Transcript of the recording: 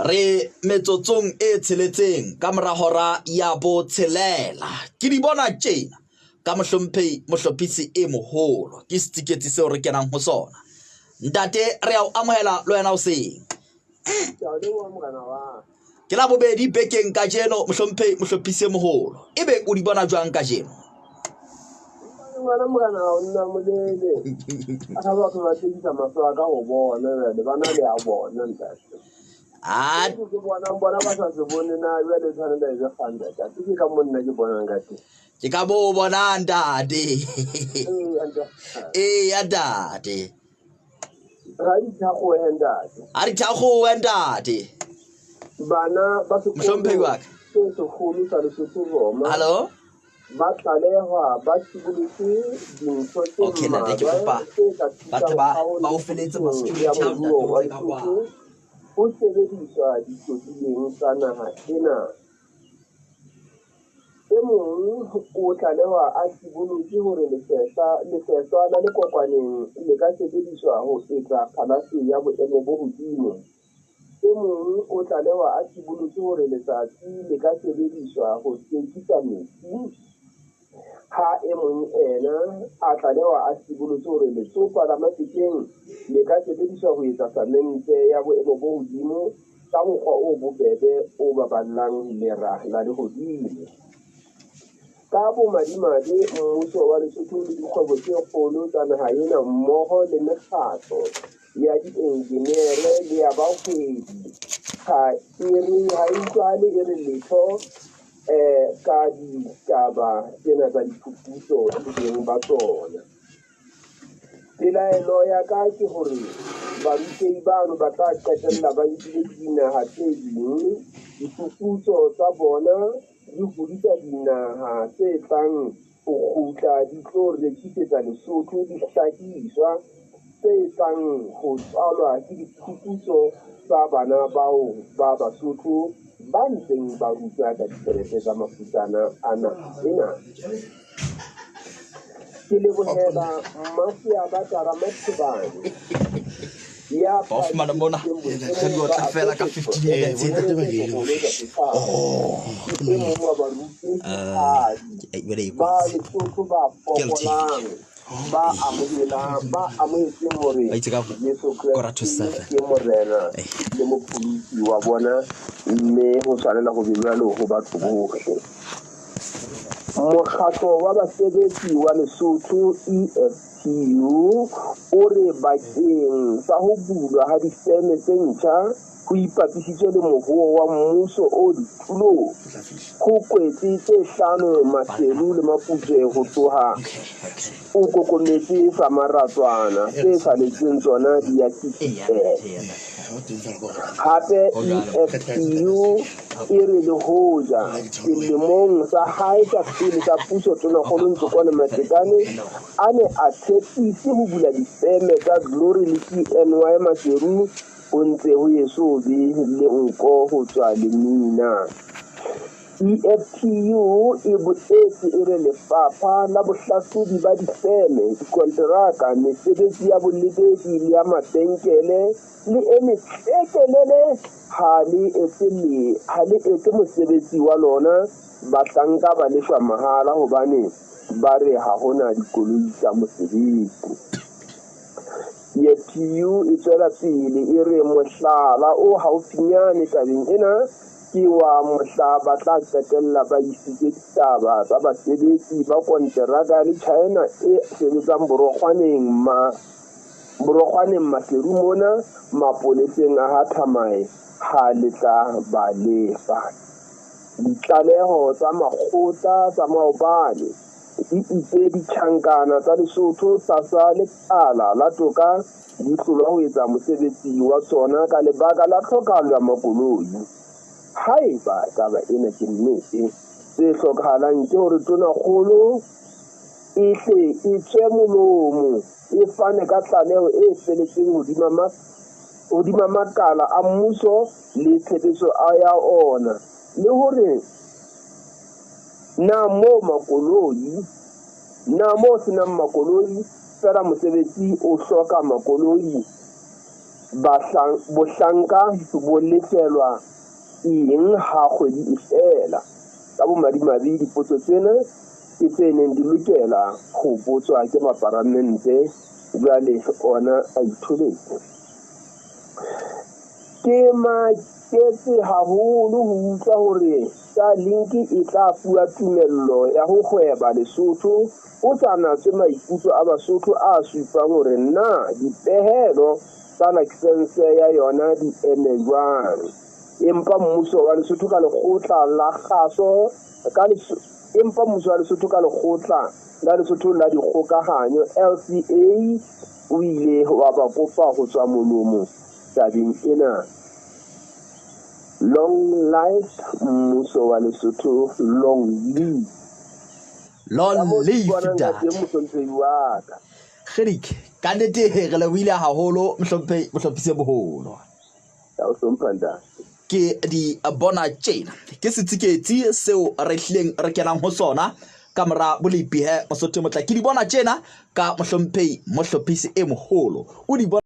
re metsotsong e tsheletseng ka mora hora ya botshelela ke di bona tjena ka mohlophisi e moholo ke stiketse seo re kenang ho sona ntate re a o amohela lo yena o seng ke la bobedi bekeng ka jeno mohlophisi e moholo ebe o di bona jwang ka jeno ngwana mwana o nna molele a ba tla tshisa maswa ka go bona le bana le a bona ntate ke bona ba sa se bone na ya le tshwana le ja fanda ka ke ka monna ke bona ngate ke ka bo bona ntate ya ntate ra di thago ndate bana ba se mohlomphehi wa ka se kholo sa le se roma hallo ba tlalehwa ba tshibuletse dintho tse okay nna ke kopa batho ba o feletse ba security out ntate ka kwa ho sebediswa ditotileng tsa naha ena e mong o tlalehwa a tshibuletse hore lefehlwana le kokwaneng le ka sebediswa ho etsa kgalase ya boemo bo hodimo e mong o tlalehwa a tshibuletse hore letsatsi le ka sebediswa ho hlwekisa metsi ha e mong ena a tlalehwa a tshibuletse hore letsopa la mafikeng le ka sebediswa ho etsa samente ya boemo bo hodimo ka mokgwa o bobebe o baballang lera la lehodimo ka bomadimabe mmuso wa Lesotho le dikgwebo tse kgolo tsa naha ena mmoho le mekgatlo ya dienjenere le ya bahwebi ha e utlwane e re letho ka ditaba tsena tsa diphuputso teng ba tsona pelaelo ya ka ke hore barutehi bano ba tla qetella ba ebile dinaha tse ding diphuputso tsa bona di hodisa dinaha tse tlang ho kgutla di tlo rekisetsa Lesotho dihlahiswa tse tlang ho tswalwa ke diphuputso tsa bana bao ba Basotho ba ntseng ba rutwa ka dikerete tsa mafutana ana ena ke lebohela Mafia ba Taramatshibane ya Hoffmann mona re go tla fela ka 15 minutes ba amohetseng hore Yesu Kriste ke morena le mopholosi wa bona mme ho tshwanela ho belwa le ho batho bohle mokgatlo wa basebetsi wa Lesotho EFTU o re bakeng sa ho bulwa ha difeme tse ntjha ho ipapisitswe le moruo wa mmuso o ditulong ho kwetse tse hlano maseru le maputswe ho tloha o kokometse sa maratswana tse saletseng tsona di ya hape EFTU e re le hoja selemong sa hae sa pele sa puso Tonakgolo Ntsokwane Matekane a ne a tshepise ho bula difeme tsa Glory le TNY Maseru ho ntse ho yeso be le nko ho tswa lemina EFTU e boetse e re lefapha la bohlahlobi ba difeme dikonteraka mesebetsi ya bolebedi le ya mabenkele le e metlekelele ha le etse mosebetsi wa lona bahlanka ba lefwa mahala hobane ba re ha hona dikoloi tsa mosebetsi EFTU e tswela pele e re mohlala o haufinyane tabeng ena ke wa mohla ba tla qetella ba isitse ditaba tsa basebetsi ba konteraka le China e sebetsang borokgwaneng maseru mona mapoleseng a Hatamae ha le tla ba lefa ditlaleho tsa makgotla tsa maobane di itse ditjhankana tsa Lesotho tlasa lekala la toka di hlolwa ho etsa mosebetsi wa tsona ka lebaka la tlhokahalo ya makoloi haeba taba ena ke nnete se hlokahalang ke hore Tonakgolo e hle e tswe molomo e fane ka tlaleho e feletseng hodima makala a mmuso le tshebetso ya ona le hore na mo senang makoloi fela mosebetsi o hloka makoloi bohlanka bo lefelwa eng ha kgwedi e fela ka bomadimabe dipotso tsena ke tse neng di lokela go botswa ke maparamente jwale ona a itholetse ke maketse haholo ho utlwa hore Starlink e tla fuwa tumello ya ho kgweba Lesotho ho sa natswe maikutlo a Basotho a supang hore na dipehelo tsa license ya yona di eme jwang. Empa mmuso wa Lesotho ka lekgotla la kgaso empa mmuso wa Lesotho ka lekgotla la Lesotho la dikgokahanyo LCA o ile wa ba kopa ho tswa molomo tabeng ena. Long life mmuso wa Lesotho, long live. Long live that. Gerik, kan dit re le wile haholo mhlophise boholo. Ya o sompanda. Ke di bona tjena ke setsiketsi seo re hleng re kenang ho sona ka mora bolipi he Mosotho motla ke di bona tjena ka mohlomphehi mohlophisi e moholo o di bona